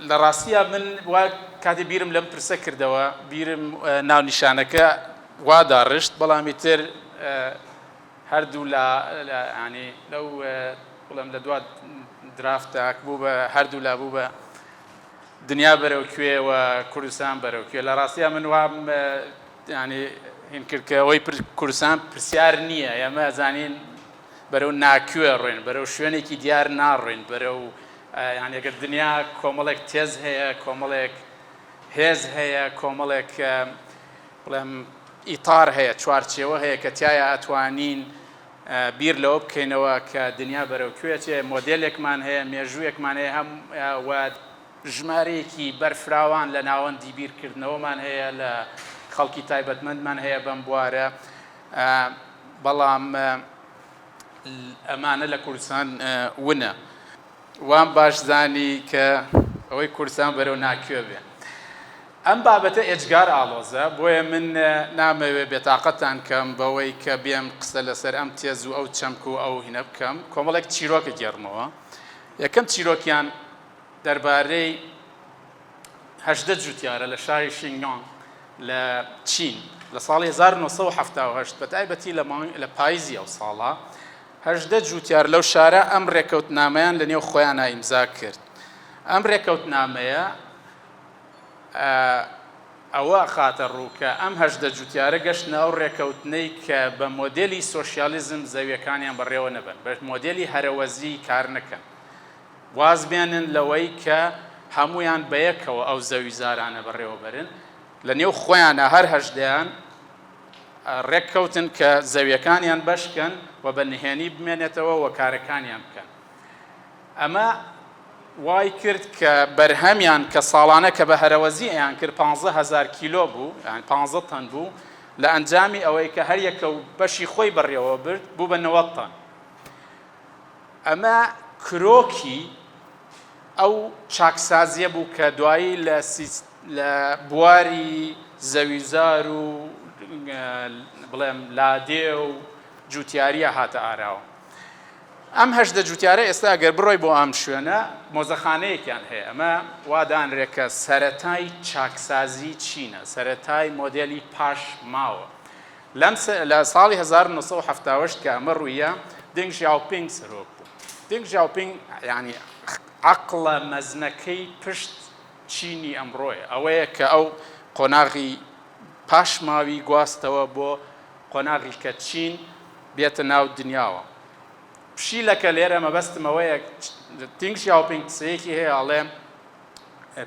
لە ڕاستیە من وا کاتی بیرم لەم پرسە کردەوە بیرم ناونیشانەکە وا داڕشت بەڵامی تر هەردوو لە ینی لەو بڵێم لە دوا درافتێک بوو بە هەردوو لا بوو بە دنیا بەرەو کوێوە کوردستان بەرەو کوێ لە ڕاستیە من وام ینی هین کرد کە ئەوەی کوردستان پرسیار نییە ئێمە زانین بەرەو ناکوێ ڕۆین بەرەو شوێنێکی دیار ناڕۆین بەرەو ینی ئەگەر دنیا کۆمەڵێک تێز هەیە کۆمەڵێک هێز هەیە کۆمەڵێک بڵێم ئیتار هەیە چوارچێوە هەیە کە تایە ئەتوانین بیر لەوە بکەینەوە کە دنیا بەرەو کوێچێ مۆدێلێکمان هەیە مێژوویەکمان هەیە هەم ژمارەیەکی بەرفراوان لە ناوەندی بیرکردنەوەمان هەیە لە خەڵکی تایبەتمەندمان هەیە بەم بوارە بەڵام ئەمانە لە کوردستان ونە وام باش زانی کە ئەوەی کوردستان بەرەو ناکوێ بێ ئەم بابەتە ئێجگار ئاڵۆزە بۆیە من نامەوێ بێتاقەتان کەم بەوەی کە بێم قسە لەسەر ئەم تێز و ئەو چەمک و ئەو هینە بکەم کۆمەڵێک چیرۆکە گێڕمەوە یەکەم چیرۆکیان دەربارەی 18 جوتیارە لە شاری شینگۆن لە چین لە ساڵی 1970 بەتایبەتی لە پاییزی ئەو ساڵە 18 جوتیار لەو شارە ئەم ڕێکەوتنامەیان لە نێو خۆیان ئیمزا کرد ئەم ڕێکەوتنامەیە ئەوە خاتە ڕووکە ئەم 18 جوتیارە گەشتنە ئەو ڕێکەوتنەی کە بە مۆدێلی سۆشیالیزم زەویەکانیان بەڕێوە نەبن بە مۆدێلی هەرەوەزی کار نەکەن واز بێنن لەوەی کە هەمویان بەیەکەوە ئەو زەوی زارانە بەڕێوە بەرن لە نێو خۆیانە هەر هەژدەیان ڕێککەوتن کە زەویەکانیان بەشکەن و بە نهێنی بمێنێتەوە و کارەکانیان بکەن ئەمە وای کرد کە بەرهەمیان کە ساڵانە کە بە هەرەوەزی ئەیان کرد 15,000 کیلۆ بوو یان 15 تەن بوو لە ئەنجامی ئەوەی کە هەر یەکە و بەشی خۆی بەڕێوە برد بوو بە 90 تەن ئەمە کرۆکی ئەو چاکسازیە بوو کە دوایی لە بواری زەویزار و بڵێم لادێ و جوتیاریە هاتە ئاراوە ئەم 18 جوتیارە ئێستا ئەگەر بڕۆی بۆ ئەم شوێنە مۆزەخانەیەکیان هەیە ئەمە وادانرێکە سەرەتای چاکسازی چینە سەرەتای مۆدێلی پاش ماوە لە ساڵی 1970 کە ئەمە ڕوویە دنگ ژیاوپینگ سەرۆک بوو دنگ ژیاوپینگ ینی عەقڵە مەزنەکەی پشت چینی ئەمڕۆیە ئەوەیە کە ئەو قۆناغی پاش ماوی گواستەوە بۆ قۆناغی کە چین بێتە ناو دنیاوە پشیلەکە لێرە مەبەستمەوەیە دنگ ژیاوپینگ قسەیەکی هەیە ئەڵێ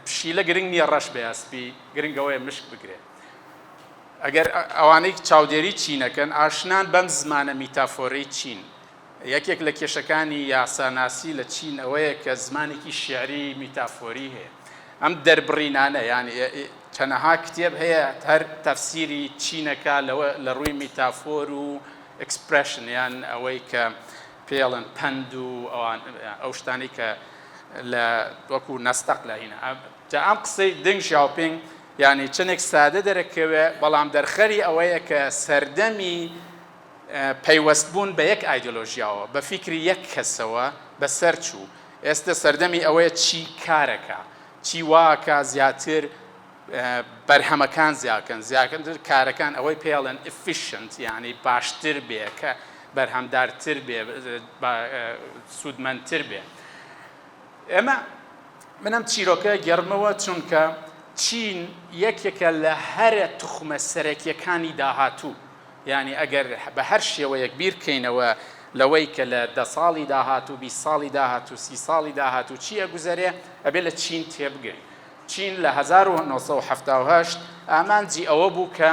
پشیلە گرنگ نییە ڕەش بێ ئەسپی گرنگەوەیە مشک بگرێت ئەگەر ئەوانەی چاودێری چینەکەن ئاشنان بەم زمانە میتافۆرەی چین یەکێک لە کێشەکانی یاساناسی لە چین ئەوەیە کە زمانێکی شیعری میتافۆری هەیە ئەم دەربڕینانە ینی چەنەها کتێب هەیە هەر تەفسیری چینەکە لە ڕووی میتافۆر و ئەکسپرێشن یان ئەوەی کە پێڵن پەند و ئەو شتانی کە لە وەکو نەستەق لە هینە جا ئەم قسەی دنگ ژیاوپینگ ینی چنێک سادە دەرەکەوێ بەڵام دەرخەری ئەوەیە کە سەردەمی پەیوەستبوون بە یەک ئایدۆلۆژیاوە بە فیکری یەک کەسەوە بەسەر چوو ئێستا سەردەمی ئەوەیە چی کارەکە چی واکە زیاتر بەرهەمەکان زیاتر کارەکان ئەوەی پێڵێن ئفیشنت یعنی باشتر بێ کە بەرهەمدارتر بێ سوودمەندتر بێ ئێمە منم چیرۆکە گەڕمەوە چونکە چین یەکێکە لە هەرە توخمە سەرەکیەکانی داهاتوو یعنی ئەگەر بە هەر شێوەیەک بیرکەینەوە لەوەی کە لە 10 ساڵی داهاتوو 20 ساڵی داهاتوو 30 ساڵی داهاتوو چیە گوزەرێ ئەبێ لە چین تێبگەین چین لە 1970 ئامانجی ئەوە بوو کە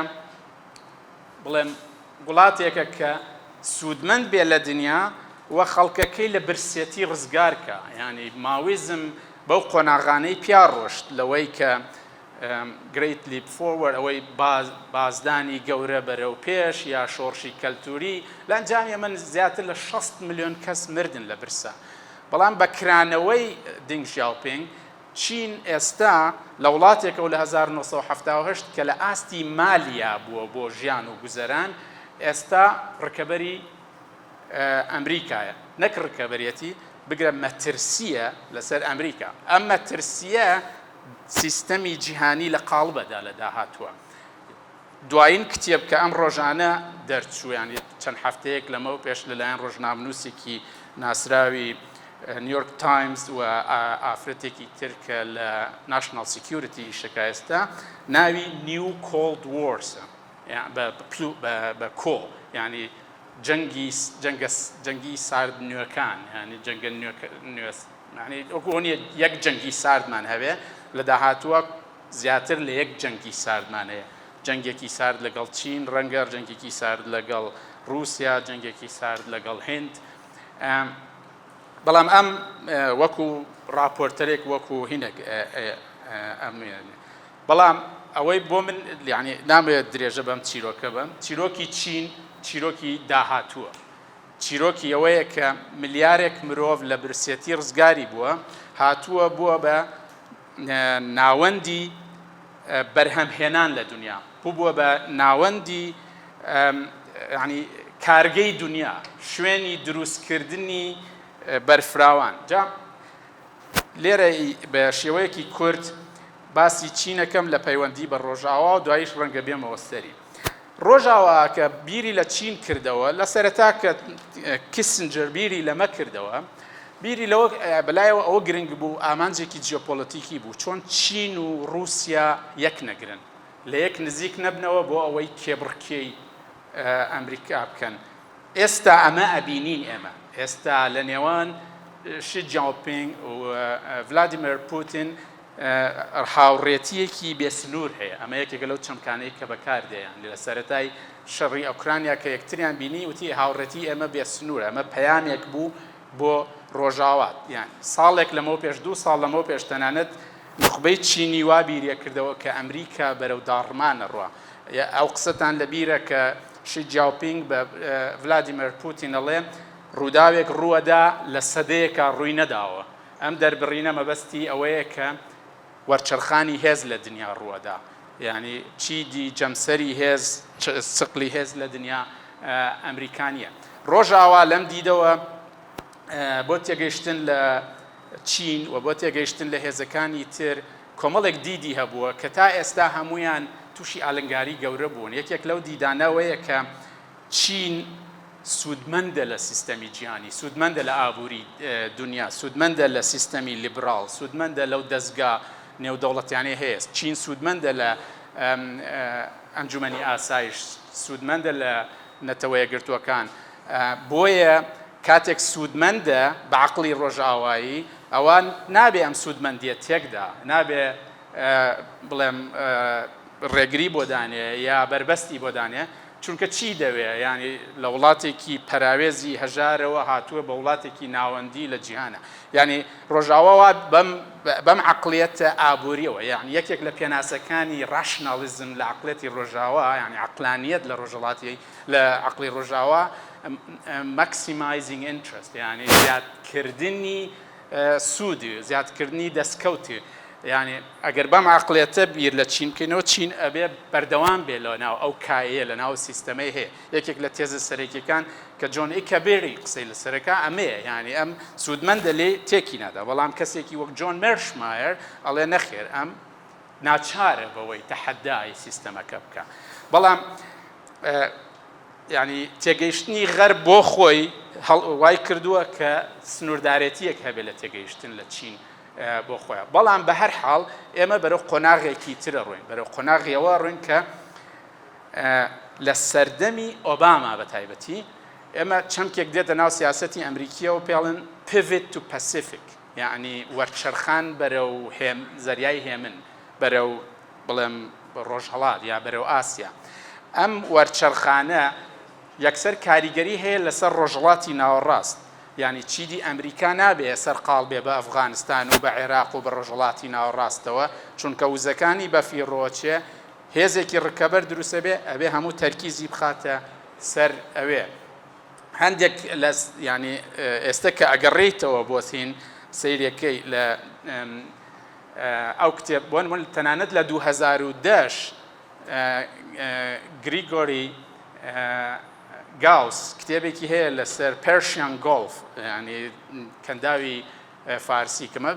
بڵێم وڵاتێکە کە سوودمەند بێ لە دنیا و خەڵکەکەی لە برسێتی ڕزگارکە ینی ماویزم بەو قۆناغانەی پیا ڕۆشت لەوەی کە Great Leap Forward ئەوەی بازدانی گەورە بەرەو پێش یا شۆڕشی کەلتوری لە ئەنجامی من زیاتر لە 60 ملیۆن کەس مردن لە برسە بەڵام بەکرانەوەی دنگ ژیاوپینگ چین ئێستا لە وڵاتێکە و لە 1970 کە لە ئاستی مالیا بووە بۆ ژیان و گوزەران ئێستا ڕکەبەری ئەمریکایە نەک ڕکەبەرەتی بگرە مەترسیە لەسەر ئەمریکا. ئەم مەترسیە سیستەمی جیهانی لە قاڵبەدا لە داهاتووە. دوایین کتێب کە ئەم ڕۆژانە دەرچوو، یانی چەند هەفتەیەک لەمەوە پێش لەلایەن ڕۆژنامنووسێکی ناسراوی نیویۆرک تایمز و ئافرەتێکی تر کە لە ناشنال سیکیورتی شکایستا ناوی نیو کۆڵد وۆرسە بە کۆ، یعنی جەنگی سارد نوێەکان، ینی جەنگە وەکوۆنیە یەک جەنگی ساردمان هەبێ لە داهاتووە زیاتر لە یەک جەنگی ساردمان هەیە. جەنگێکی سارد لەگەڵ چین ڕەنگە، جەنگێکی سارد لەگەڵ رووسیا، جەنگێکی سارد لەگەڵ هند. بەڵام ئەم وەکو راپۆرتەرێک وەکو هینێک بەڵام ئەوەی بۆ من یعنی نامەوێت درێژە بەم چیرۆکە بم. چیرۆکی چین چیرۆکی داهاتووە، چیرۆکی ئەوەیە کە ملیارێک مرۆڤ لە برسێتی ڕزگاری بووە، هاتووە بووە بە ناوەندی بەرهەمهێنان لە دنیا، بووە بە ناوەندی ینی کارگەی دنیا، شوێنی دروستکردنی بەرفراوان. جا لێرە بە شێوەیەکی کورت باسی چینەکەم لە پەیوەندی بە ڕۆژاوا و دواییش ڕەنگە بێمەوە سەری. ڕۆژاوا کە بیری لە چین کردەوە، لە سەرەتا کە کیسنجەر بیری لەمە کردەوە، بیری لەوە بەلایەوە ئەوە گرنگ بوو، ئامانجێکی جیۆپۆلیتیکی بوو، چۆن چین و رووسیا یەک نەگرن، لە یەک نزیک نەبنەوە بۆ ئەوەی کێبڕکێی ئەمریکا بکەن. ئێستا ئەمە ئەبینین ئێمە، ئێستا لە نێوان شی جیاوپینگ و ڤلادیمیر پوتین هاوڕێتیەکی بێسنوور هەیە. ئەمە یەکێکە لەو چەمکانەی کە بەکاردێیان لە سەرەتای شەڕی ئۆکرانیا کە یەکتریان بینی وتی هاوڕێتی ئێمە بێسنوورە. ئەمە پەیامێک بوو بۆ ڕۆژاوات. یان ساڵێک لەمەوە پێش، 2 ساڵ لەمەوە پێش تەنانەت نخبەی چینی وا بیریە کردەوە کە ئەمریکا بەرەو داڕمانە ڕوا. ئەو قسەتان لەبیرە کە شی جیاوپینگ بە ڤلادیمیر پوتین ئەڵێ ڕووداوێک ڕووەدا لە سەدەیەکە ڕووی نەداوە. ئەم دەربڕینە مەبەستی ئەوەیە کە وەرچەرخانی هێز لە دنیا ڕووەدا، یعنی چیدی جەمسەری هێز، سقلی هێز لە دنیا ئەمریکانیە. ڕۆژاوا لەم دیدەوە بۆ تێگەیشتن لە چین و بۆ تێگەیشتن لە هێزەکانی تر کۆمەڵێک دیدی هەبووە کە تا ئێستا هەمویان تووشی ئالنگاری گەورە بوون. یەکێک لەو دیدانەوەیە کە چین سوودمەندە لە سیستەمی جیهانی، سوودمەندە لە ئابووری دنیا، سوودمەندە لە سیستەمی لیبراڵ، سوودمەندە لەو دەستگا نێودەوڵەتیانەی هەیە، چین سوودمەندە لە ئەنجومەنی ئاسایش، سوودمەندە لە نەتەوە یەکگرتووەکان. بۆیە کاتێک سوودمەندە بە عەقڵی ڕۆژئاوایی، ئەوان نابێ ئەم سوودمەندیە تێکدا، نابێ بڵێم ڕێگری بۆ دانێ یا بەربەستی بۆ دانێ، چونکە چی دەوێ؟ ینی لە وڵاتێکی پەراوێزی هەژارەوە هاتووە بە وڵاتێکی ناوەندی لە جیهانە. ینی ڕۆژاوا بەم عەقڵیەتە ئابووریەوە، یعنی یەکێک لە پێناسەکانی ڕاشنالیزم لە عەقڵەتی ڕۆژاوا، یعنی عەقلانیەت لە ڕۆژهەڵاتی لە عەقڵی ڕۆژاوا maximizing interest، یعنی زیادکردنی سوودی، زیادکردنی دەستکەوتی. یعنی ئەگەر بەم عەقڵیەتە بیر لە چین بکەینەوە، چین ئەبێ بەردەوام بێ لە ناو ئەو کایەیە، لە ناو سیستەمەی هەیە. یەکێک لە تێزە سەرەکیەکان کە جۆن ئیکەبێری قسەی لەسەرەکە ئەمەیە، یعنی ئەم سوودمەندە لێ تێکی نادا. بەڵام کەسێکی وەک جۆن مێرشمایر ئەڵێ نەخێر، ئەم ناچارە بەوەی تەحەدای سیستەمەکە بکە. بەڵام ینی تێگەیشتنی غەرب بۆ خۆی وای کردووە کە سنووردارەتیەک هەبێ لە تێگەیشتن لە چین بۆ خۆیان. بەڵام بە هەر حاڵ ئێمە بەرەو قۆناغێکی ترە ڕوین، بەرەو قۆناغیەوە ڕوین کە لە سەردەمی ئۆباما بە تایبەتی ئێمە چەمکێک دێتە ناو سیاسەتی ئەمریکیەوە پێڵن pivot to Pacific، یعنی وەرچەرخان بەرەو زەریای هێمن، بەرەو بڵێم ڕۆژهەڵات یا بەرەو ئاسیا. ئەم وەرچەرخانە یەکسەر کاریگەری هەیە لەسەر ڕۆژهەڵاتی ناوەڕاست، یعنی چیدی ئەمریکا نابێ سەرقاڵ بێ بە ئەفغانستان و بە عێراق و بە ڕۆژهەڵاتی ناوەڕاستەوە، چونکە وزەکانی بەفیڕۆچێ هێزێکی ڕکەبەر دروستە بێ، ئەبێ هەموو تەرکیزی بخاتە سەر ئەوێ. هەندێک لە ینی ئێستا کە ئەگەڕێیتەوە بۆسین سەیرەکەی لە ئەو کتێب بۆن تەنانەت لە 2010 گریگۆری گاوس کتێبێکی هەیە لەسەر پێرشیان گۆڵف ینی کەنداوی فارسی کەمە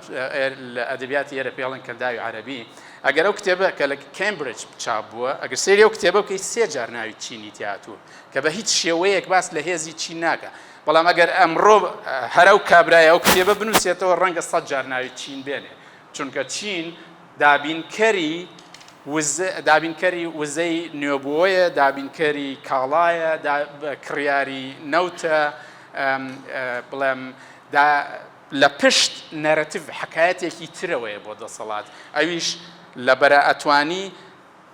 لە ئەدەبیاتی ئێرە پێڵن کەنداوی عەرەبی ئەگەر ئەو کتێبە کە لە کەمبرج چاپ بووە ئەگەر سێری ئەو کتێبە بکەیت 3 جار ناوی چینی تیاتوە کە بە هیچ شێوەیەک باس لە هێزی چین ناکە بەڵام ئەگەر ئەمڕۆ هەرە و کابرایە ئەو کتێبە بنووسێتەوە ڕەنگە 100 جار ناوی چین بێنێ چونکە چین دابینکەری وزەی نوێبووەیە دابینکەری کاڵایە کڕیاری نەوتە بڵێم لە پشت نەرەتیڤ حکایەتێکی ترەوەیە بۆ دەسەڵات ئەویش لەبەرە ئەتوانی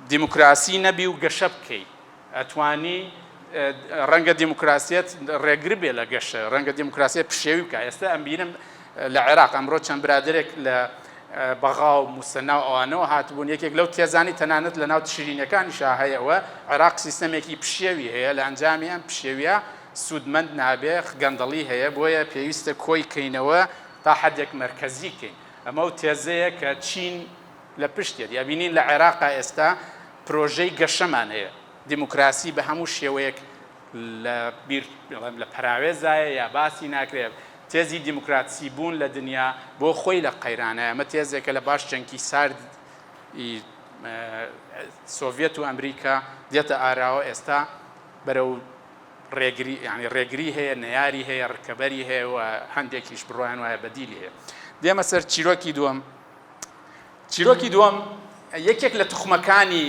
دیموکراسی نەبی و گەشە بکەیت ئەتوانی ڕەنگە دیموکراسیەت ڕێگر بێ لە گەشە ڕەنگە دیموکراسیە پشێوی بکە ئێستا ئەم بینم لە عێراق ئەمڕۆ چەند برادێک لە بەغا و موسەنا و ئەوانەوە هاتبوون یەکێک لەو تێزانی تەنانەت لە ناو شیرینەکانیشا هەیەەوە عێراق سیستەمێکی پشێوی هەیە لە ئەنجامی ئەم پشێویە سوودمەند نابێ گەندەڵی هەیە بۆیە پێویستە کۆی کەینەوە تا حەدێک مەرکەزی کەین ئەمە و تێزەیە کە چین لە پشتێت یابینین لە عێراقا ئێستا پرۆژەی گەشەمان هەیە دیموکراسی بە هەموو شێوەیەک لە پەراوێزایە یا باسی ناکرێت تێزی دیموکراسی بوون لە دنیا بۆ خۆی لە قەیرانە ئەمە تێزێکە لە باش جەنگی ساردی سۆڤێت و ئەمریکا دێتە ئاراوە ئێستا بەرەو ڕێگری هەیە نەیاری هەیە ڕکەبەری هەیە و هەندێکیش بڕۆیان وایە بەدیلی هەیە دێمە سەر چیرۆکی دووەم یەکێک لە توخمەکانی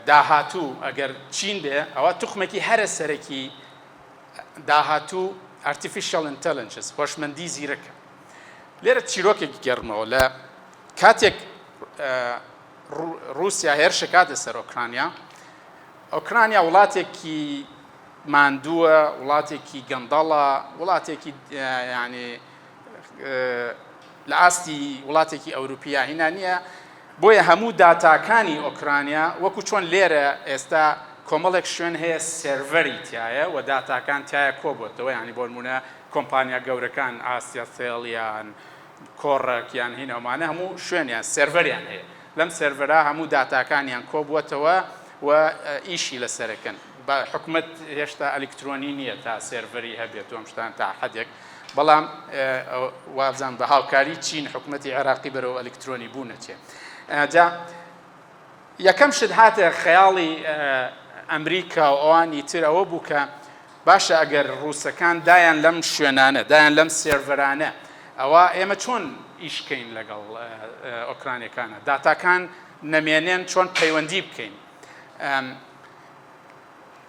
داهاتوو ئەگەر چین بێ ئەوە توخمێکی هەرە سەرەکی داهاتوو artificial intelligence هۆشمەندی زیرەکە لێرە چیرۆکێکی گەڕمەوە لە کاتێک رووسیا هێرشە کاتە سەر ئۆکرانیا وڵاتێکی ماندووە وڵاتێکی گەندەڵە وڵاتێکی ینی لە ئاستی وڵاتێکی ئەوروپیا هینا نییە بۆیە هەموو داتاکانی ئۆکرانیا وەکو چۆن لێرە ئێستا کۆمەڵێک شوێن هەیە سێڤەری تایە و داتاکان تایە کۆبووەتەوە ینی بۆ نمونە کۆمپانیا گەورەکان ئاسیا سێڵیان کۆڕک یان هینەوەمانە هەموو شوێنیان سێڤەریان هەیە لەم سێڤەرا هەموو داتاکانیان کۆبووەتەوە و ئیشی لەسەرەکەن حکومت هێشتا ئەلکترۆنی نییە تا سێڤەری هەبێت وەم شتان تا حەدێک بەڵام وابزان بە هاوکاری چین حکومەتی عێراقی بەرەو ئەلکترۆنی بوونەچێ جا یەکەم شت هاتە خەیاڵی ئەمریکا و ئەوانی تر ئەوە بوو کە باشە ئەگەر ڕووسەکان دایان لەم شوێنانە دایان لەم سێڤەرانە ئەوە ئێمە چۆن ئیشکەین لەگەڵ ئۆکرانیەکانە داتاکان نەمێنێن چۆن پەیوەندی بکەین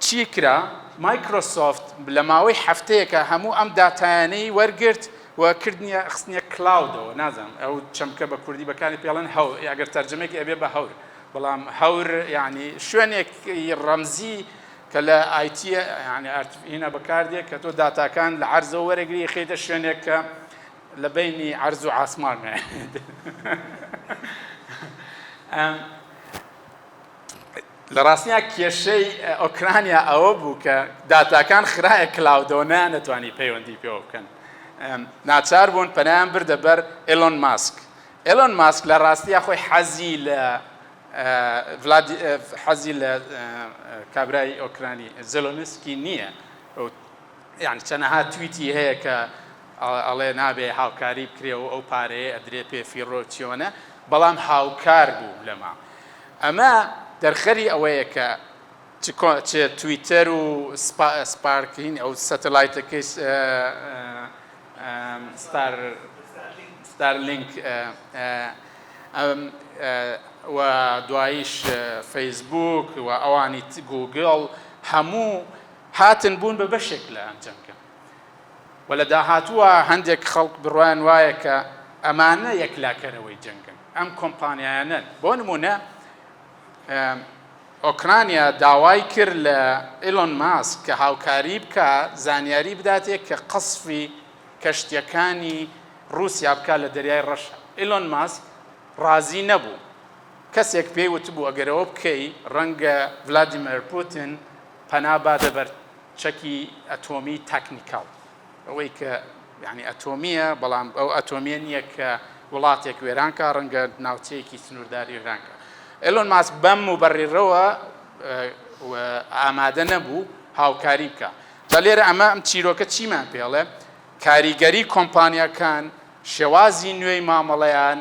چی کرا مایکرۆسۆفت لە ماوەی هەفتەیەکە هەموو ئەم داتایانەی وەرگرت و کردنیە خستنیە کلااودەوە نازانم ئەو چەمکە بە کوردی بەکانی پێڵەن هەور ئەگەر تەرجمەیەکی ئەبێ بە هەور بەڵام هەور ینی شوێنێکی ڕەمزی کە لە ئایتی ینی هینە بەکاردێک کە تۆ داتاکان لە عەرزەوە وەرەگری خێتە شوێنێک کە لە بینی عەرز و عاسمانە لە ڕاستنیا کێشەی ئۆکرانیا ئەوە بوو کە داتاکان خرایە کلااودەوە نەتوانی پەیوەندی پێوە بکەن ناچار بوون پەنایان بردە بەر ئێلۆن ماسک لە ڕاستیە خۆی حەزی لە کابرای ئۆکرانی زێلۆنسکی نییە یعنی چەنەها تویتی هەیە کە ئەڵێ نابێ هاوکاری بکرێەوە ئەو پارەیە ئەدرێ پێ فیڕۆچیۆنە بەڵام هاوکار بوو لەما ئەمە دەرخەری ئەوەیە کە چێ تویتەر و سپارکین ئەو سەتەلایتەکەی ستارلینک و دواییش فەیسبوک و ئەوانی گوگڵ هەموو هاتن بوون بە بەشێک لە ئەنجەمکە و لە داهاتووە هەندێک خەڵک بڕوایان وایە کە ئەمانە یەکلاکەرەوەی جەنگن ئەم کۆمپانیایانن بۆ نمونە ئۆکرانیا داوای کرد لە ئیلۆن ماسک کە هاوکاری بکە زانیاری بداتێک کە قەسفی کەشتیەکانی رووسیا بکە لە دەریای ڕەشە ئیلۆن ماسک ڕازی نەبوو کەسێک پێی وتبوو ئەگەرەوە بکەی ڕەنگە ڤلادیمیر پوتین پەنا بادە بەر چەکی ئەتۆمی تەکنیکاڵ ئەوەی کە یعنی ئەتۆمیە بەڵام ئەو ئەتۆمیە نییە کە وڵاتێک وێرانکە ڕەنگە ناوچەیەکی سنوورداری وێرانکە ئێلۆن ماسک بەم و بەڕێڕەوە و ئامادە نەبوو هاوکاری بکە. جا لێرە ئەمە ئەم چیرۆکە چیمان پێڵێ؟ کاریگەری کۆمپانیەکان، شێوازی نوێی مامەڵەیان،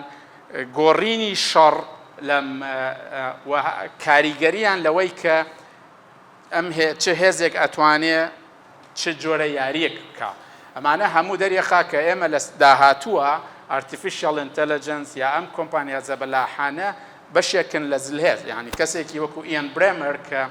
گۆڕینی شەڕ کاریگەریان لەوەی کە ئەم چ هێزێک ئەتوانێ چ جۆرە یاریەک بکە. ئەمانە هەموو دەریەخا کە ئێمە لە داهاتووە ئارتیفیشیەل ئینتەلیجەنس یا ئەم کۆمپانیا جەبەلاحانە بەشێکن لە زلهێز، یعنی کەسێکی وەکو ئیان برێمەر کە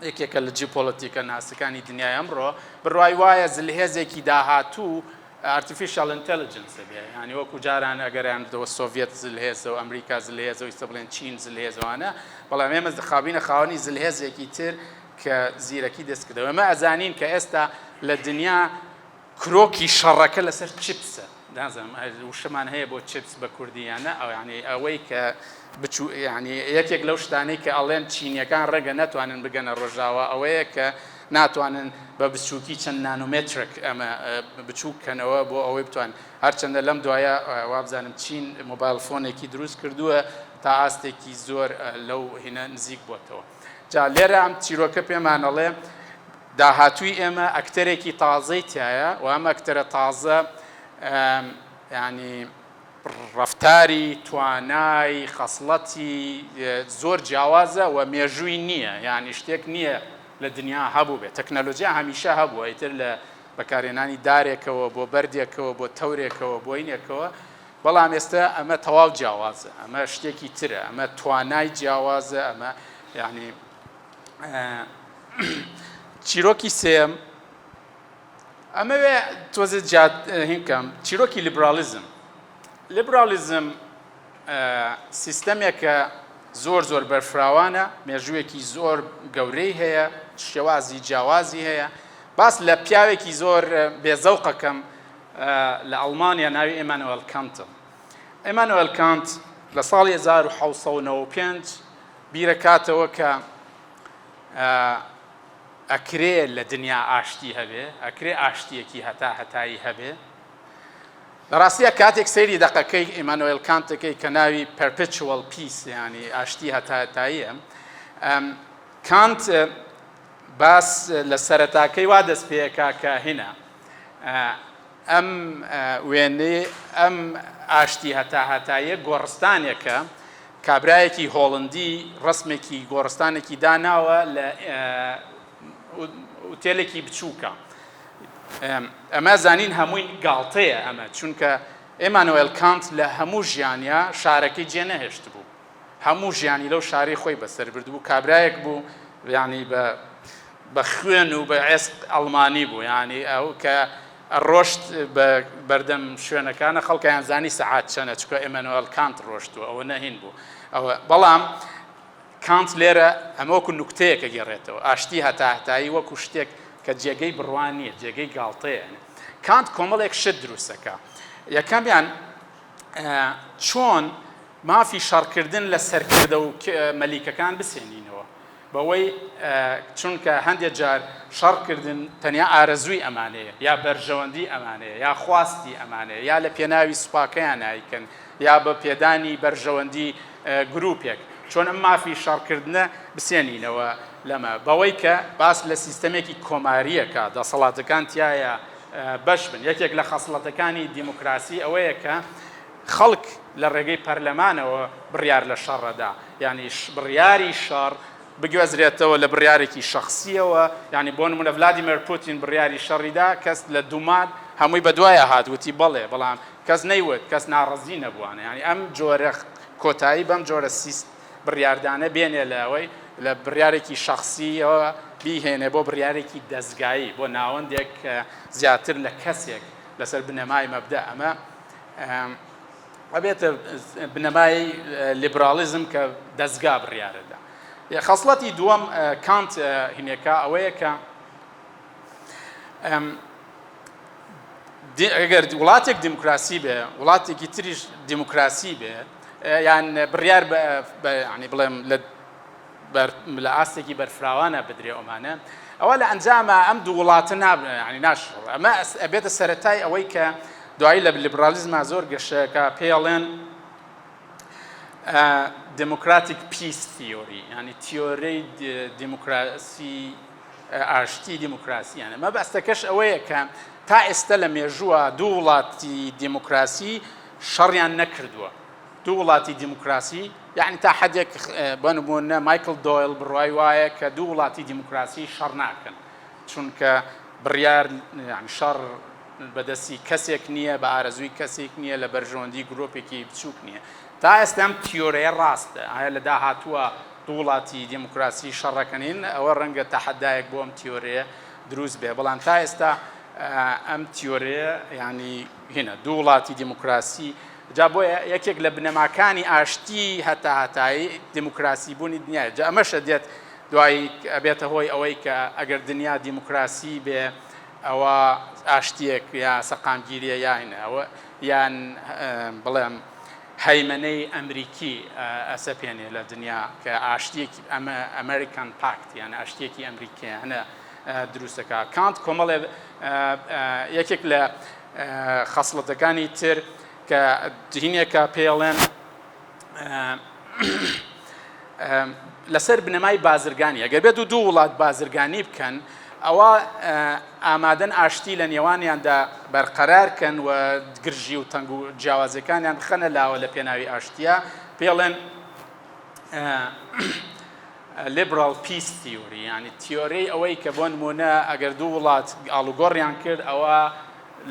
یەکێکە لە جیۆپۆلیتیکە ناسەکانی دنیای ئەمڕۆ بڕوای وایە زلهێزێکی داهاتوو ئارتیفیشیەل ئینتەلیجەنسە بێ، یعنی وەکو جاران ئەگەریاندەوە سۆڤێت زلهێزەوە، ئەمریکا زلهێزەوە، ئیستا بڵێن چین زلهێزەوانە، بەڵام ئێمە خاوینە خاوەنی زلهێزێکی تر کە زیرەکی دەستکردەوە. ئێمە ئەزانین کە ئێستا لە دنیا کرۆکی شەڕەکە لەسەر چیپسە، نازانم وشەمان هەیە بۆ چیپس بە کوردیانە، ئەو یعنی ئەوەی کە ینی یەکێک لەو شتانەی کە ئەڵێن چینیەکان ڕێگە ناتوانن بگەنە ڕۆژاوە ئەوەیە کە ناتوانن بە بچووکی چەند نانۆمێترێک ئەمە بچووکەنەوە بۆ ئەوەی بتوان هەرچەندە لەم دوایە وابزانم چین مۆبایل فۆنێکی دروست کردووە تا ئاستێکی زۆر لەو هینە نزیک بۆتەوە. جا لێرە ئەم چیرۆکە پێمانەڵێ داهاتووی ئێمە ئەکتەرێکی تازەی تایە و ئەم ئەکتەرە تازە ینی ڕەفتاری توانای خەسڵەتی زۆر جیاوازە و مێژووی نییە، یعنی شتێک نییە لە دنیا هەبوو بێت. تەکنەلۆژیا هەمیشە هەبووە، ئیتر لە بەکارهێنانی دارێکەوە بۆ بەردێکەوە بۆ تەورێکەوە بۆ اینێکەوە، بەڵام ئێستا ئەمە تەواو جیاوازە، ئەمە شتێکی ترە، ئەمە توانای جیاوازە، ئەمە یعنی چیرۆکی سێم ئەمەوێ تۆزە هینکەم چیرۆکی لیبرالیزم. لیبرالیزم سیستەمێکە زۆر زۆر بەرفراوانە، مێژوویەکی زۆر گەورەی هەیە، شێوازی جیاوازی هەیە. باس لە پیاوێکی زۆر بێزەوقەکەم لە ئەڵمانیا ناوی ئێمانوئێل کانتە. ئێمانوئێل کانت لە ساڵی 1795 بیرەکاتەوە کە ئەکرێ لە دنیا ئاشتی هەبێ، ئەکرێ ئاشتیەکی هەتایی هەبێ. لە ڕاستیە کاتێک سەیری دەقەکەی ئێمانوئێل کانتەکەی کە ناوی پەرپچوەل پیس، ینی ئاشتی هەتاییە، کانت باس لە سەرەتاکەی وا دەست پێیەکا کە هێنا ئەم وێنەی ئەم ئاشتی هەتاییە گۆڕستانێکە، کابرایەکی هۆڵندی ڕسمێکی گۆڕستانێکی داناوە لە ئوتێلێکی بچووکە. ئەمە زانین هەمووی گاڵتەیە ئەمە، چونکە ئێمانوئێل کانت لە هەموو ژیانیا شارەکەی جێ نەهێشت بوو، هەموو ژیانی لەو شارەی خۆی بەسەر بردبوو، کابرایەک بوو ینی بە خوێن و بە عێسق ئەڵمانی بوو، ینی ئەو کە ڕۆشت بە بەردەم شوێنەکانە خەڵکیان زانی سەعات چەنە، چکە ئێمانوئێل کانت ڕۆشتووە، ئەوە نەهین بوو. بەڵام کانت لێرە ئەمە وەکو نوکتەیەکە گێڕێتەوە، ئاشتی هەتایی وەکو شتێک کە جێگەی بڕوان نییە، جێگەی گاڵتەیە. کانت کۆمەڵێک شت دروستەکە. یەکەمیان چۆن مافی شەڕکردن لە سەرکردە و مەلیکەکان بسێنینەوە، بەوەی چونکە هەندێک جار شەڕکردن تەنیا ئارەزووی ئەمانەیە، یا بەرژەوەندی ئەمانەیە، یا خواستی ئەمانەیە، یا لە پێناوی سوپاکەیان نایکەن، یا بە پێدانی بەرژەوەندی گروپێک. چۆن ئەم مافی شەڕکردنە بسێنینەوە لەمە، بەوەی کە باس لە سیستەمێکی کۆماریەکە دەسەڵاتەکان تایە بەش بن. یەکێک لە خەسڵەتەکانی دیموکراسی ئەوەیە کە خەڵک لە ڕێگەی پەرلەمانەوە بڕیار لە شەڕەدا، یعنی بڕیاری شەڕ بگوێزرێتەوە لە بڕیارێکی شەخصیەوە. یعنی بۆ نمونە ڤلادیمیر پوتین بڕیاری شەڕیدا، کەس لە دوومان هەمووی بەدوایە هات وتی بەڵێ، بەڵام کەس نەیوت، کەس ناڕەزی نەبووانە. یعنی ئەم جۆرە کۆتایی بەم جۆرە بڕیاردانە بێنێ لە ئەوەی لە بڕیارێکی شەخصیەوە بیهێنێ بۆ بڕیارێکی دەستگایی، بۆ ناوەندێک زیاتر لە کەسێک لەسەر بنەمای مەبدە. ئەمە ئەبێتە بنەمای لیبرالیزم کە دەستگا بڕیارەدا. خەسڵەتی دووەم کانت هینێکە ئەوەیە کە ئەگەر وڵاتێک دیموکراسی بێ، وڵاتێکی تریش دیموکراسی بێ، یان بڕیار ینی بڵێم لە ئاستێکی بەرفراوانە بدرێ ئەمانە، ئەوە لە ئەنجامە ئەم دوو وڵاتە ینی ناشڕ. ئەمە ئەبێتە سەرەتای ئەوەی کە دوایی لە لیبرالیزما زۆر گەشەکە پێڵێن ديموكراتيك بيس ثيوري، يعني تيوري ديموكراسي ئاشتی دیموکراسیانە مە بەستەکەش ئەوەیە کە تا ئێستا لە مێژووە دوو وڵاتی دیموکراسی شەڕیان نەکردووە. دوو وڵاتی دیموکراسی یعنی تا حەدێک بە نمونە مایکل دۆیل بڕوای وایە کە دوو وڵاتی دیموکراسی شەڕ ناکەن، چونکە بڕیار شەڕ بەدەستی کەسێک نییە، بە ئارەزووی کەسێک نییە، لە بەرژەوەندی گرۆپێکی بچووک نییە. تا ئێستا ئەم تیۆرەیە ڕاستە، ئایا لە داهاتووە دوو وڵاتی دیموکراسی شەڕەکەنین، ئەوە ڕەنگە تەحەدایەک بۆ ئەم تیۆرەیە دروست بێ، بەڵام تا ئێستا ئەم تیۆرەیە ینی هینە دوو وڵاتی دیموکراسی. جا بۆیە یەکێک لە بنەماکانی ئاشتی هەتایی دیموکراسی بوونی دنیاە. جا ئەمەشە دێت دوایی ئەبێتە هۆی ئەوەی کە ئەگەر دنیا دیموکراسی بێ ئەوە ئاشتیەک یا سەقامگیریە یاینە ئەوە یان بڵێم هەیمەنەی ئەمریکی ئەسەپێنێ لە دنیا کە ئاشتیەکی ئەمریکان پاکت یان ئاشتیەکی ئەمریکیانە دروستەکە. کانت کۆمەڵێ یەکێک لە خەسڵەتەکانی تر کە هینێکە پێڵێن لەسەر بنەمای بازرگانی، ئەگەر بێت و دوو وڵات بازرگانی بکەن ئەوە ئامادەن ئاشتی لە نێوانیاندا بەرقەرارکەن و گرژی و تەنگ و جیاوازەکانیان خەنە لاوە لە پێناوی ئاشتیە. پێڵێن لیبرال پیس تیۆری، ینی تیۆرەی ئەوەی کە بۆ نمونە ئەگەر دوو وڵات ئاڵوگۆڕیان کرد ئەوە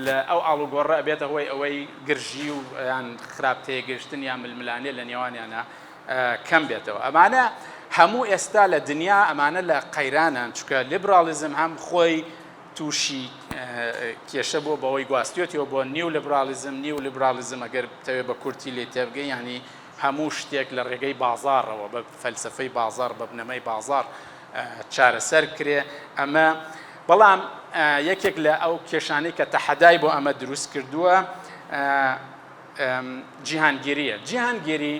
لە ئەو ئاڵوگۆڕە ئەبێتە هۆی ئەوەی گرژی و یان خراپ تێگەشتن یان ململانێ لە نێوانیانە کەم بێتەوە. ئەمانە هەموو ئێستا لە دنیا ئەمانە لە قەیرانن، چونکە لیبرالیزم هەم خۆی تووشی کێشە بۆ بەوەی گواستیۆتیەوە بۆ نیو لیبرالیزم ئەگەر بتەوێت بە کورتی لێ تێبگەی، ینی هەموو شتێک لە ڕێگەی بازاڕەوە بە فەلسفەی بازار بە بنەمای بازار چارەسەر کرێ. ئەمە بەڵام یەکێک لە ئەو کێشانەی کە تەحەدای بۆ ئەمە دروست کردووە جیهانگیریە. جیهانگیری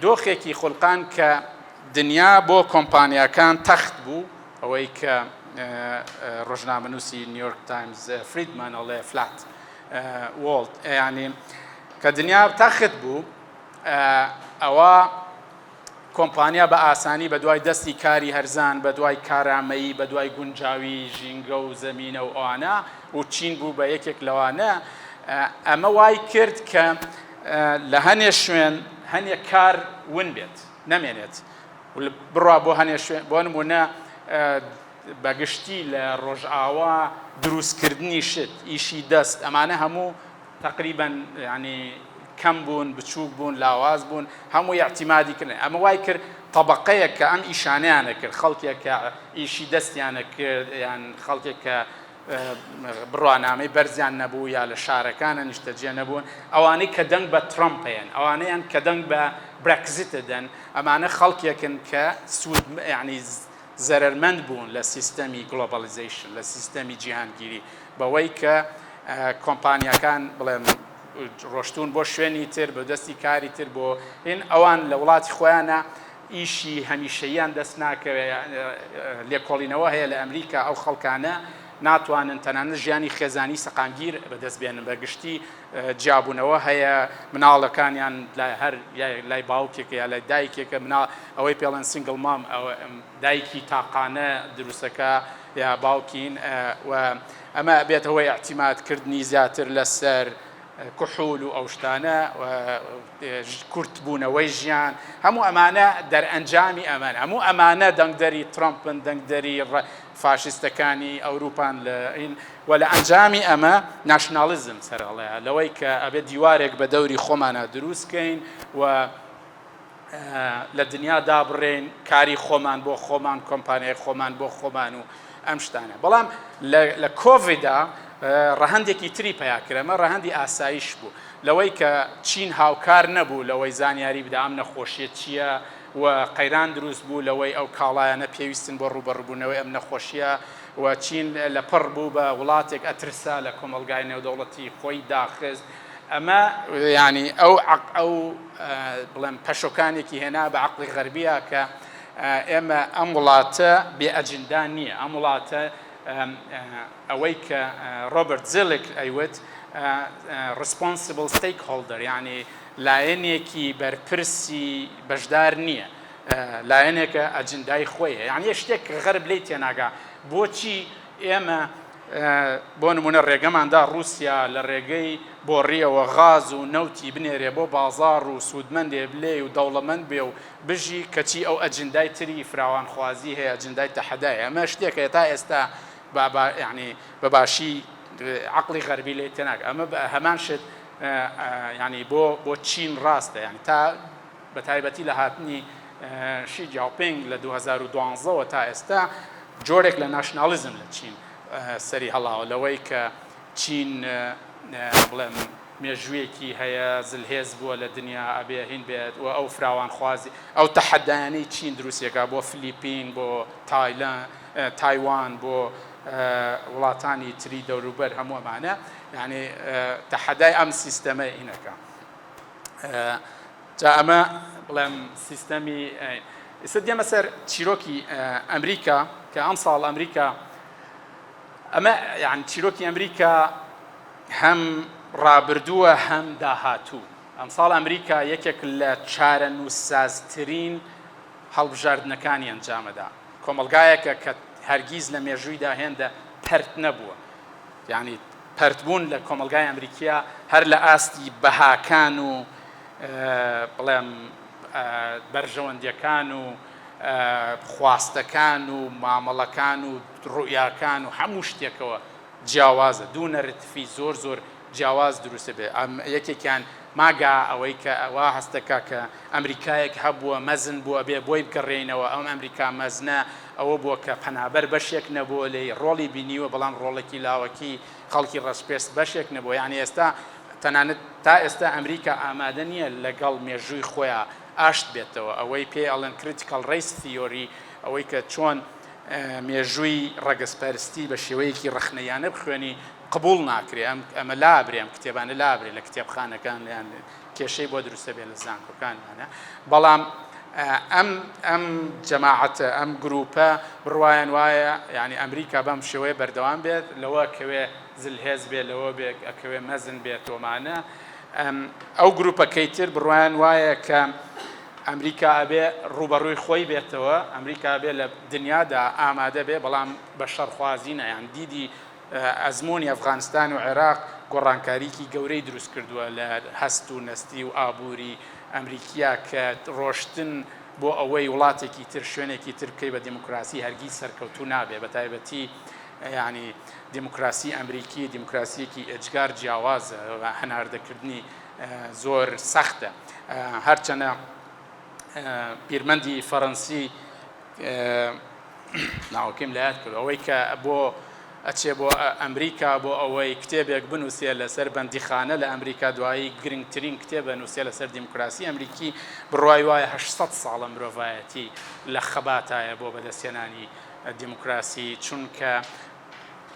دۆخێکی خوڵقان کە دنیا بۆ کۆمپانیاکان تەخت بوو، ئەوەی کە ڕۆژنامەنووسی نیویۆرک تایمز فریدمان ئەڵێ فلات وۆڵد، ینی کە دنیا تەخت بوو ئەوە کۆمپانیا بە ئاسانی بە دوای دەستی کاری هەرزان، بە دوای کارامەیی، بە دوای گونجاوی ژینگە و زەمینە و ئەوانە و چین بوو بە یەکێک لەوانە. ئەمە وای کرد کە لە هەنێ شوێن هەنێ کار ون بێت نەمێنێت بڕوا بۆ هەنێ شوێن، بۆ نمونە بەگشتی لە ڕۆژئاوا دروستکردنی شت، ئیشی دەست، ئەمانە هەموو تقریباً ینی کەم بوون، بچووک بوون، لاواز بوون، هەموو اعتیمادی کردن. ئەمە وای کرد طبقەیەک کە ئەم ئیشانەیانە کرد، خەڵکێک کە ئیشی دەستیانە کرد یان خەڵکێک کە بڕوانامەی بەرزیان نەبوو یا لە شارەکانە نیشتەجێ نەبوون، ئەوانەی کە دەنگ بە ترامپیان، ئەوانەیان کە دەنگ بە برێکزیتە دەن، ئەمانە خەڵکێکن کە سوود ینی زەرمەند بوون لە سیستەمی گلۆبالیزیشن، لە سیستەمی جیهانگیری، بەوەی کە کۆمپانیەکان بڵێن ڕۆشتون بۆ شوێنی تر، بە دەستی کاری تر، بۆ هین ئەوان لە وڵاتی خۆیانە ئیشی هەمیشەییان دەست ناکەوێت. لێکۆڵینەوە هەیە لە ئەمریکا، ئەو خەڵکانە ناتوانن تەنانەت ژیانی خێزانی سەقامگیر بەدەست بێنن، بەگشتی جیابوونەوە هەیە، مناڵەکانیان هەر لای باوکێکە یا لای دایکێکە، ئەوەی پێڵەن سینگل مام، دایکی تاقانە دروستەکە یا باوکین، و ئەمە بێتە هۆی اعتیمادکردنی زیاتر لەسەر کوحول و ئەو شتانە، کورتبوونەوەی ژیان، هەموو ئەمانە دەرئەنجامی ئەمانە، هەموو ئەمانە دەنگدەری ترامپن، دەنگدەری فاشیستەکانی ئەوروپان و لە ئەنجامی ئەمە ناشنالیزم سەرەڵەیە، لەوەی کە ئەبێت دیوارێک بە دەوری خۆمانە دروستکەین و لە دنیادا بڕێن کاری خۆمان بۆ خۆمان، کۆمپانیای خۆمان بۆ خۆمان و ئەم شتانە. بەڵام لە کۆڤیدا ڕەهەندێکی تری پەیاکرە، ئەمە ڕەهەندی ئاسایش بوو، لەوەی کە چین هاوکار نەبوو لەوەی زانیاری بدا ئەم نەخۆشیە چییە، و قەیران دروست بوو لەوەی ئەو کاڵایانە پێویستن بۆ ڕوبەڕبوونەوەی ئەم نەخۆشیە، و چین لە پڕ بوو بە وڵاتێک ئەترسا لە کۆمەلگای نێودەوڵەتی خۆی داخست. ئەمە ینی ئەو بڵێم پەشۆکانێکی هێنا بە عەقڵی غەربیە کە ئێمە ئەم وڵاتە بێ ئەجندان نییە، ئەم وڵاتە ئەوەی کە ڕۆبرت زیلێک ئەیوت responsible stakeholder يعني لایەنێکی بەرپرسی بەشدار نییە لایەنێکە ئەجندای خۆیە یعنی شتێک غەرب لێی تێناگا بۆچی ئێمە بۆ نمونە ڕێگەماندا رووسیا لە ڕێگەی بۆڕیەوە غاز و نەوتی بنێرێ بۆ بازار و سوودمەندێ بلێ و دەوڵەمەند بێ و بژی کەچی ئەو ئەجندای تری فراوانخوازی هەیە ئەجندای تەحەدایە ئەمە شتێکە تا ئێستا ینی بەباشی عقلی غەربی لێ تێناگە ئەمە هەمان شت ینی بۆ چین ڕاستە ینی تا بە تایبەتی لە هاتنی شی جیاوپینگ لە 2012ەوە تا ئێستا جۆرێک لە ناشنالیزم لە چین سەری هەڵاوە لەوەی کە چین بڵێم مێژوویەکی هەیە زلهێز بووە لە دنیا ئەبێ هین بێت و ئەو فراوانخوازی ئەو تەحەدایانەی چین دروستێکا بۆ فلیپین بۆ تایوان بۆ وڵاتانی تری دەوروبەر هەمووەمانە یعنی تەحەدای ئەم سیستەمە هینەکە جا ئەمە بڵێم سیستەمی ئێستا دێمە سەر چیرۆکی ئەمریکا کە ئەم ساڵ ئەمریکا ئەمە یعنی چیرۆکی ئەمریکا هەم ڕابردووە هەم داهاتوو ئەم ساڵ ئەمریکا یەکێک لە چارە نووسسازترین هەڵبژاردنەکانی ئەنجامەدا کۆمەلگایەکە کە هەرگیز لە مێژوویدا هێندە پەرت نەبووە یعنی پەرتبوون لە کۆمەلگای ئەمریکیا هەر لە ئاستی بەهاکان و بڵێم بەرژەوەندیەکان و خواستەکان و مامەڵەکان و ڕوئیاکان و هەموو شتێکەوە جیاوازە دوو نەرتفی زۆر زۆر جیاواز دروستە بێ یەکێکیان ماگا ئەوەی کە ئەوە هەستەکە کە ئەمریکایەک هەبووە مەزن بووە بێ بۆی بگەڕێنەوە ئەم ئەمریکا مەزنە ئەوە بووە کە پەنابەر بەشێک نەبووە لێ ڕۆڵی بینیوە بەڵام ڕۆڵێکی لاوەکی خەڵکی ڕەسپێست بەشێک نەبووە یعنی ئێستا تەنانەت تا ئێستا ئەمریکا ئامادە نییە لەگەڵ مێژووی خۆیان ئاشت بێتەوە ئەوەی پێ ئەڵێن کریتیکەل ڕیس تیۆری ئەوەی کە چۆن مێژووی ڕەگەزپەرستی بە شێوەیەکی ڕەخنەیانە بخوێنی قبول ناکرێ ئەمە لابرێ ئەم کتێبانە لابرێ لە کتێبخانەکان لیان کێشەی بۆ دروستە بێ لە زانکۆکانیانە بەڵام ئەم جەماعەتە ئەم گروپە بڕوایان وایە یعنی ئەمریکا بەم شێوەیە بەردەوام بێت لەوە کەوێ زلهێز بێت لەوە بێ ئەکەوێ مەزن بێت تۆمانە ئەو گروپەکەی تر بڕوایان وایە کە ئەمریکا ئەبێ ڕوبەڕووی خۆی بێتەوە ئەمریکا بێ لە دنیادا ئامادە بێ بەڵام بە شەڕخوازی نەیان دیدی ئەزمموی ئەفغانستان و عێراق گۆڕانکاریکی گەورەی دروست کردووە لە هەست و نەستی و ئابووری ئەمریکیا کە ڕۆشتن بۆ ئەوەی وڵاتێکی تر شوێنێکی تر بکەی بە دیموکراسی هەرگیز سەرکەوتوو نابێ بە تایبەتی ینی دیموکراسی ئەمریکی دیموکراسیەکی ئەجگار جیاوازە هەناردەکردنی زۆر سەختە هەرچەنە پیرمەندی فەڕەنسی ناوەکەیم لە یاد کرد ئەوەی کە بۆ ئەچێ بۆ ئەمریکا بۆ ئەوەی کتێبێک بنووسێ لەسەر بەندیخانە لە ئەمریکا دوایی گرنگترین کتێبە نووسێ لەسەر دیموکراسی ئەمریکی بڕوای وایە 800 ساڵە مرۆڤایەتی لە خەباتایە بۆ بەدەستێنانی دیموکراسی چونکە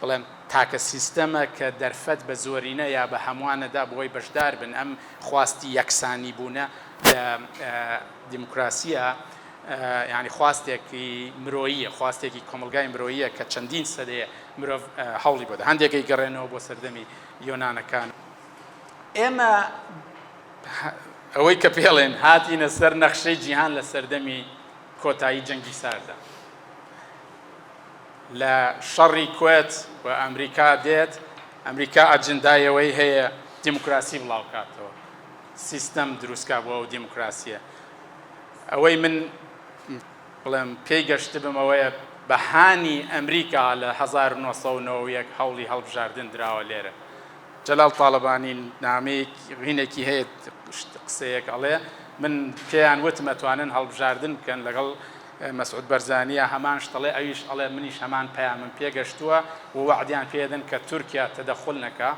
بڵێم تاکە سیستەمە کە دەرفەت بە زۆرینە یا بە هەمووانەدا بۆی بەشدار بن ئەم خواستی یەکسانی بوونە لە دیموکراسیە یعنی خواستێکی مرۆییە خواستێکی کۆمەلگای مرۆییە کە چەندین سەدەیە مرۆڤ هەوڵی بۆدا هەندێکی گەڕێنەوە بۆ سەردەمی یۆنانەکان ئێمە ئەوەی کە پێڵێن هاتینە سەر نەخشەی جیهان لە سەردەمی کۆتایی جەنگی ساردا لە شەڕی کوێت و ئەمریکا دێت ئەمریکا ئەجندایەوەی هەیە دیموکراسی بڵاو کاتەوە سیستەم دروستکا بۆ ئەو دیموکراسیە ئەوەی من بڵێم پێی گەشتبم ئەوەیە بەهانی ئەمریکا لە 1990 هەوڵی هەڵبژاردن دراوە لێرە جەلال تاڵەبانی نامەیەکی هەیە قسەیەک ئەڵێ من پێیان وتم ئەتوانن هەڵبژاردن بکەن لەگەڵ مەسعود بەرزانیە هەمان شتەڵێ ئەویش ئەڵێ منیش هەمان پەیامم پێگەشتووە و وعدیان پێدن کە تورکیا تەدەخل نەکا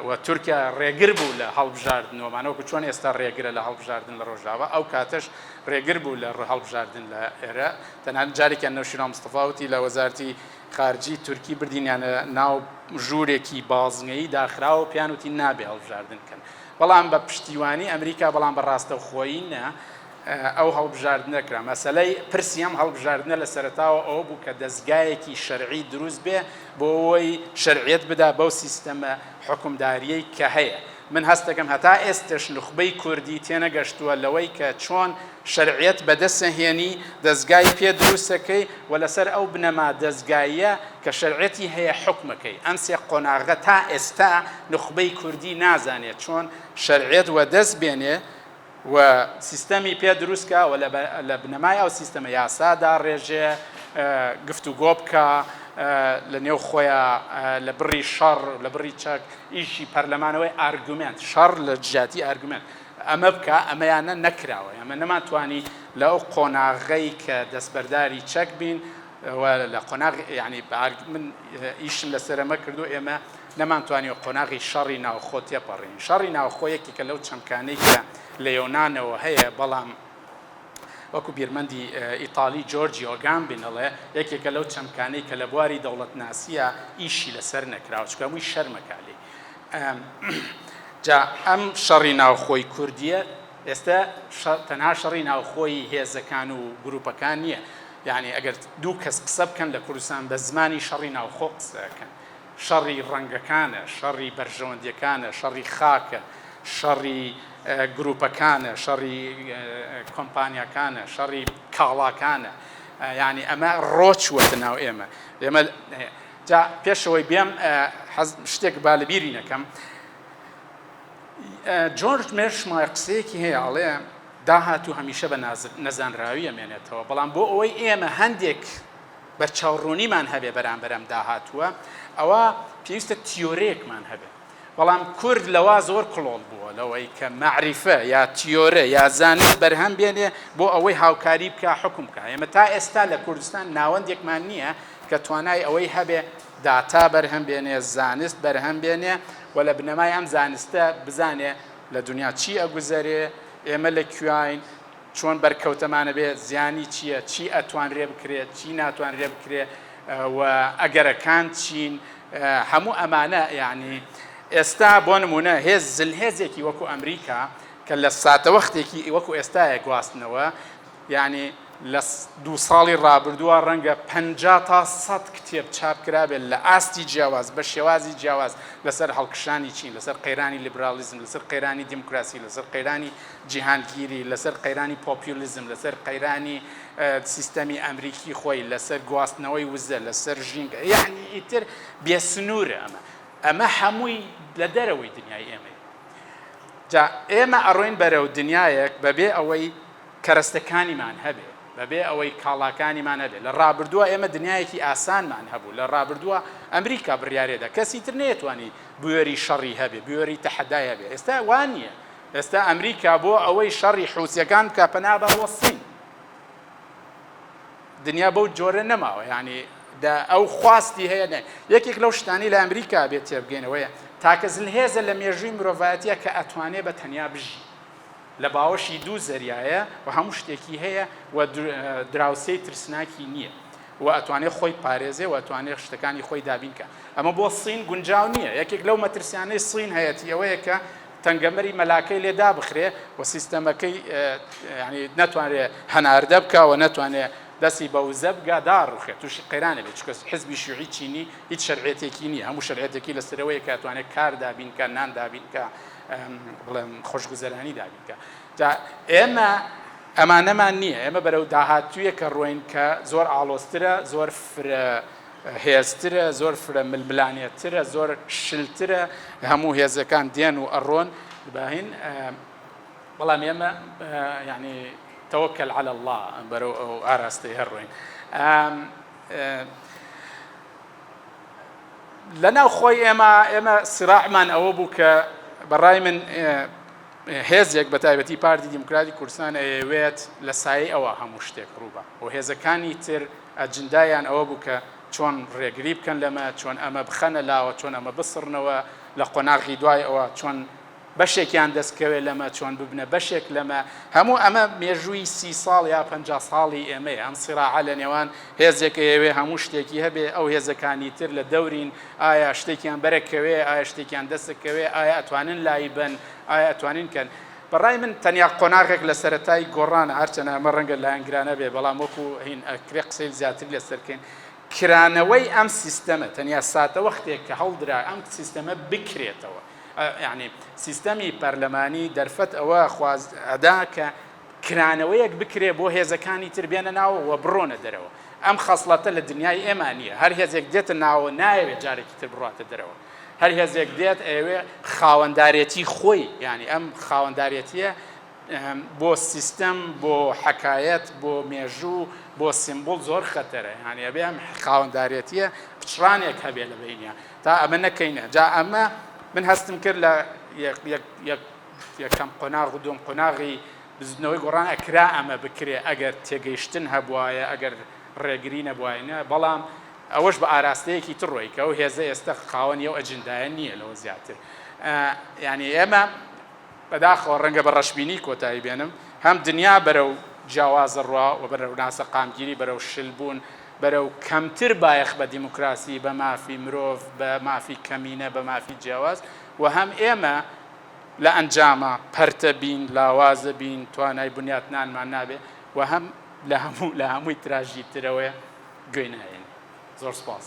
و تورکیا ڕێگر بوو لە هەڵبژاردنەوەمانەوەکو چۆن ئێستا ڕێگرە لە هەڵبژاردن لە ڕۆژاوە ئەو کاتەش ڕێگر بوو لە هەڵبژاردن لە ئێرە تەنانەت جارێکیان نەوشیرا مستەفاوتی لە وەزارەتی خارجی تورکی بردینیانە ناو ژوورێکی بازنگەیی داخراوە پیان وتی نابێ هەڵبژاردن بکەن بەڵام بە پشتیوانی ئەمریکا بەڵام بەڕاستەوخۆیی نە ئەو هەڵبژارد نەکرا مەسەلەی پرسیام هەڵبژاردنە لە سەرەتاوە ئەوە بوو کە دەستگایەکی شەرعی دروست بێ بۆ ئەوەی شەرعیەت بدا بەو سیستەمە حکومداریەی کە هەیە من هەست دەکەم هەتا ئێستش نخبەی کوردی تێنەگەشتووە لەوەی کە چۆن شەرعیەت بەدەستەهێنی دەستگای پێ دروستەکەی و لەسەر ئەو بنەما دەستگایە کە شەرعەتی هەیە حکمەکەی ئەم سێ قۆناغە تا ئێستا نخبەی کوردی نازانێت چۆن شەرعیەت وەدەست بێنێ و سیستەمی پێ دروستکە و لە بنەمای ئەو سیستەمە یاسادا ڕێژێ گفتوگۆ بکە لە نێو خۆیان لە بڕی شەڕ لە بڕی چەک ئیشی پەرلەمانەوەی ئارگومنت شەڕ لە جیاتی ئارگومنت ئەمە بکە ئەمەیانە نەکراوە ئەمە نەماتوانی لە ئەو قۆناغەی کە دەستبەرداری چەک بین لە قۆناغ یعنی من ئیشم لەسەرەمە کردو ئێمە نەمانتوانی قۆناغی شەڕی ناوخۆ تێپەڕین شەڕی ناوخۆ یەکێکە لەو چەمکانەی کە لە یۆنانەوە هەیە بەڵام وەکو بیرمەندی ئیتالی جۆرجی ئۆگان بینەڵێ یەکێکە لەو چەمکانەی کە لە بواری دەوڵەتناسیە ئیشی لەسەر نەکراوە چکە هەمووی شەرمەکالی جا ئەم شەڕی ناوخۆی کوردیە ئێستا تەنها شەڕی ناوخۆی هێزەکان و گروپەکان نییە یعنی ئەگەر دوو کەس قسە بکەن لە کوردستان بە زمانی شەڕی ناوخۆ قسەکەن شەڕی ڕەنگەکانە شەڕی بەرژەوەندیەکانە شەڕی خاکە شەڕی گروپەکانە شەڕی کۆمپانیاکانە شەڕی کاڵاکانە یعنی ئەمە ڕۆچوەتە ناو ئێمە ئێمە جا پێشەوەی بێم شتێک با لە بیری نەکەم جۆرج مێرشمای قسەیەکی هەیە ئەڵێ داهاتوو هەمیشە بە نەزانراوی ئەمێنێتەوە بەڵام بۆ ئەوەی ئێمە هەندێک بەرچاوڕوونیمان هەبێ بەرامبەرم داهاتووە ئەوە پێویستە تیۆرەیەکمان هەبێ بەڵام کورد لەوا زۆر کڵۆڵ بووە لەوەی کە معریفە یا تیۆرە یا زانست بەرهەم بێنێ بۆ ئەوەی هاوکاری بکە حکم بکە ئێمە تا ئێستا لە کوردستان ناوەندێکمان نییە کە توانای ئەوەی هەبێ داتا بەرهەم بێنێ زانست بەرهەم بێنێ و لە بنەمای ئەم زانستە بزانێ لە دنیا چی ئەگوزەرێ ئێمە لە کوێین چۆن بەرکەوتەمانە بێ زیانی چییە چی ئەتوانرێ بکرێت چی ناتوانرێ بکرێ و ئەگەرەکان چین هەموو ئەمانە یعنی ئێستا بۆ نمونە هێز زلهێزێکی وەکو ئەمریکا کە لە ساتەوەختێکی وەکو ئێستایە گواستنەوە یعنی لە 2 ساڵی ڕابردووە ڕەنگە 50 تا 100 کتێب چاپکرابێت لە ئاستی جیاواز بە شێوازی جیاواز لەسەر هەڵکشانی چین لەسەر قەیرانی لیبرالیزم لەسەر قەیرانی دیموکراسی لەسەر قەیرانی جیهانگیری لەسەر قەیرانی پۆپیولیزم لەسەر قەیرانی سیستەمی ئەمریکی خۆی لەسەر گواستنەوەی وزە لەسەر ژینگە یعنی ئیتر بێسنوورە ئەمە هەمووی لە دەرەوەی دنیای ئێمە جا ئێمە ئەڕۆین بەرەو دنیایەک بەبێ ئەوەی کەرەستەکانیمان هەبێ بەبێ ئەوەی کاڵاکانیمان هەبێ لە ڕابردووە ئێمە دنیایەکی ئاسانمان هەبوو لە ڕابردووە ئەمریکا بڕیارێدا کەسی تر نێتوانی بوێری شەڕی هەبێ بوێری تەحەدای هەبێ ئێستا وان نییە ئێستا ئەمریکا بۆ ئەوەی شەڕی حوسیەکان بکە پەنا بەوە سین دنیا بەو جۆرە نەماوە یعنی ئەو خواستی هەیە نێ یەکێک لەو شتانی لە ئەمریکا بێت تێبگەینەوەیە تاکە زلهێزە لە مێژووی مرۆڤایەتیە کە ئەتوانێ بە تەنیا بژی لە باوەشی دوو زەریایە و هەموو شتێکی هەیە و دراوسەی ترسناکی نییە و ئەتوانێت خۆی پارێزێ و ئەتوانێت شتەکانی خۆی دابینکە ئەمە بۆ سین گونجاو نییە یەکێک لەو مەترسیانەی سین هەیەتی ئەوەیە کە تەنگەمەری مەلاکەی لێدا بخرێ و سیستەمەکەی ینی نەتوانێت هەناردە بکە و نەتوانێت دەستی بە وزە بگا داڕوخێت تووشی قەیرانە بێت چکە حزبی شیوعی چینی هیچ شەرعێتێکی نییە هەموو شەرعێتێکی لەسەرەوەیە کە ئەتوانێت کار دابینکە نان دابینکە بڵێم خۆشگوزەرانی دابینکە جا ئێمە ئەمانەمان نییە ئێمە بەرەو داهاتوویە کە ڕۆین کە زۆر ئاڵۆزترە زۆر فرە هێزترە زۆر فرە ململانێتترە زۆر شلترە هەموو هێزەکان دێن و ئەڕۆن باهین بەڵام ئێمە یعنی توكل على الله برو أراستي هروين لنا خوي إما صراع من أوبك براي من هێزێک بەتایبەتی پارتی دیموکراتی کوردستان ئەوێت لە سایەی ئەوە هەموو شتێک ڕووبە و هێزەکانی تر ئەجندایان ئەوە بوو کە چۆن ڕێگری بکەن لەمە چۆن ئەمە بخەنە لاوە چۆن ئەمە بسڕنەوە لە قۆناغی دوای ئەوە چۆن بەشێکیان دەستکەوێت لەمە چۆن ببنە بەشێک لەمە هەموو ئەمە مێژووی 30 ساڵ یا 50 ساڵی ئێمەیە ئەم سیراعە لە نێوان هێزێکە ئێوێ هەموو شتێکی هەبێ ئەو هێزەکانی تر لە دەورین ئایا شتێکیان بەرەکەوێ ئایا شتێکیان دەستەکەوێ ئایا ئەتوانن لای بن ئایا ئەتوانین کەن بەڕای من تەنیا قۆناغێک لە سەرەتای گۆڕانە هەرچەنە ئەمە ڕەنگە لە ئەنگرانە بێ بەڵام وەکو هین ئەکرێ قسەی زیاتر لەسەرکەین کرانەوەی ئەم سیستەمە تەنیا ساتە وەختێک کە هەڵدرا ئەم سیستەمە بکرێتەوە یعنی سیستەمی پەرلەمانی دەرفەت ئەوە ئەدا کە کرانەوەیەک بکرێ بۆ هێزەکانی تر بێنە ناوە و بڕۆنە دەرەوە ئەم خەسڵەتە لە دنیای ئێمە نییە هەر هێزێک دێتە ناوە نایەوێت جارێکی تر بڕاتە دەرەوە هەر هێزێک دێت ئەوێ خاوەندارێتی خۆی ینی ئەم خاوەندارێتیە بۆ سیستەم بۆ حەکایەت بۆ مێژوو بۆ سیمبۆل زۆر خەتەرە ینی ئەبێ ئەم خاوەندارێتیە پچڕانێک هەبێ لە بینە تا ئەمە نەکەینە جا ئەمە من هەستم کرد لە یەکەم قۆناغ و دوم قۆناغی بزنەوەی گۆڕان ئەکرا ئەمە بکرێ ئەگەر تێگەیشتن هەبوایە ئەگەر ڕێگری نەبووایە بەڵام ئەوەش بە ئاراستەیەکی تڕۆی کە ئەو هێزە ئێستا خاوەنی ئەو ئەجندایە نییە لەوە زیاتر ینی ئێمە بەداخەوە ڕەنگە بە ڕەشببینی کۆتایی بێنم هەم دنیا بەرەو جیاوازە ڕوا و بەرەو ناسە قامگیری بەرەو شلبوون بەرەو کەمتر بایەخ بە دیموکراسی بە مافی مرۆڤ بە مافی کەمینە بە مافی جیاواز و هەم ئێمە لە ئەنجامە پەرتە بین لاوازە بین توانای بنیاتنانمان نابێ و هەم لە هەمووی تراژی ترەوەی گوێ نایێن زۆر سپاس.